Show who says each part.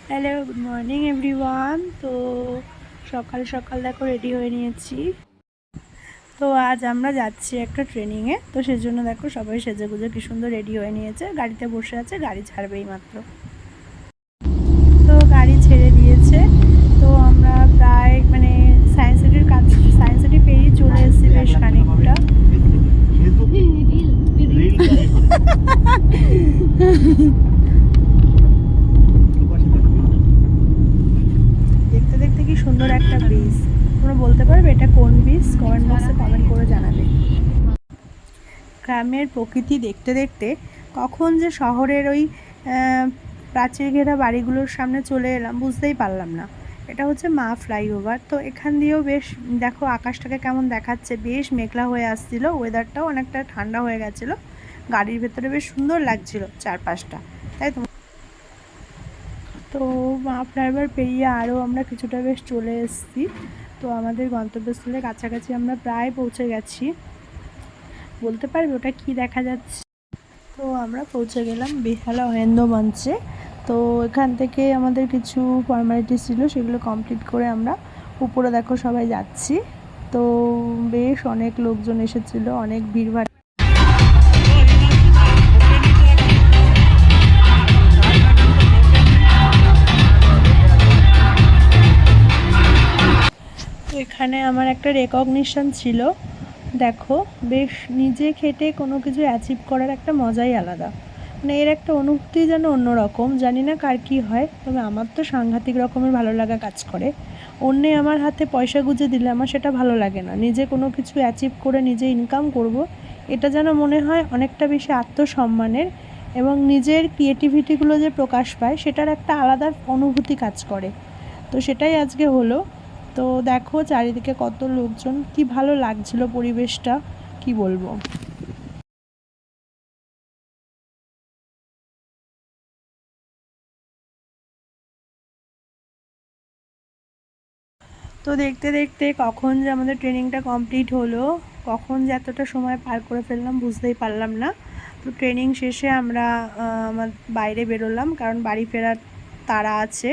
Speaker 1: Hello, good morning everyone. তো সকাল সকাল দেখো রেডি হয়ে নিয়েছি। তো আজ আমরা যাচ্ছি একটা ট্রেনিংয়ে, তো সেজন্য দেখো সবাই সেজেগুজে কি সুন্দর রেডি হয়ে নিয়েছে, গাড়িতে বসে আছে, গাড়ি ছাড়বেই মাত্র। তো গাড়ি ছেড়ে দিয়েছে। তো আমরা প্রায় সায়েন্স সিটির কাছে, সায়েন্স সিটি পেরিয়ে চলে এসেছি বেশ খানিকটা। দেখতে দেখতে কি সুন্দর একটা ব্রিজ। তোমরা বলতে পারবে এটা কোন ব্রিজ? কমেন্ট বক্সে কমেন্ট করে জানাবে। গ্রামের প্রকৃতি দেখতে দেখতে কখন যে শহরের ওই প্রাচীর ঘেরা বাড়িগুলোর সামনে চলে এলাম বুঝতেই পারলাম না। এটা হচ্ছে মা ফ্লাইওভার। তো এখান দিয়েও বেশ দেখো আকাশটাকে কেমন দেখাচ্ছে, বেশ মেঘলা হয়ে আসছিল, ওয়েদারটাও অনেকটা ঠান্ডা হয়ে গেছিলো, গাড়ির ভেতরে বেশ সুন্দর লাগছিল চারপাশটা, তাই তো। তো মা ফ্লাইওভার পেরিয়ে আরও আমরা কিছুটা বেশ চলে এসেছি। তো আমাদের গন্তব্যস্থলের কাছাকাছি আমরা প্রায় পৌঁছে গেছি। বলতে পারবে ওটা কি দেখা যাচ্ছে? তো আমরা পৌঁছে গেলাম বেহালা অহেন্দ্র মঞ্চে। তো এখান থেকে আমাদের কিছু ফর্মালিটি ছিল, সেগুলো কমপ্লিট করে আমরা উপরে দেখো সবাই যাচ্ছি। তো বেশ অনেক লোকজন এসেছিল, অনেক ভিড়ভাড়। তো এখানে আমার একটা রেকগনিশন ছিল। দেখো বেশ নিজে খেটে কোনো কিছু অ্যাচিভ করার একটা মজাই আলাদা, এর একটা অনুভূতি যেন অন্যরকম। জানি না কার কী হয়, তবে আমার তো সাংঘাতিক রকমের ভালো লাগা কাজ করে। অন্যে আমার হাতে পয়সা গুঁজে দিলে আমার সেটা ভালো লাগে না। নিজে কোনো কিছু অ্যাচিভ করে নিজে ইনকাম করব, এটা যেন মনে হয় অনেকটা বেশি আত্মসম্মানের, এবং নিজের ক্রিয়েটিভিটিগুলো যে প্রকাশ পায় সেটার একটা আলাদা অনুভূতি কাজ করে। তো সেটাই আজকে হলো। তো দেখো চারিদিকে কত লোকজন, কি ভালো লাগছিল পরিবেশটা, কি বলবো। তো দেখতে দেখতে কখন যে আমাদের ট্রেনিংটা কমপ্লিট হলো, কখন যে এতটা সময় পার করে ফেললাম বুঝতেই পারলাম না। তো ট্রেনিং শেষে আমরা আমার বাইরে বেরোলাম, কারণ বাড়ি ফেরার তাড়া আছে।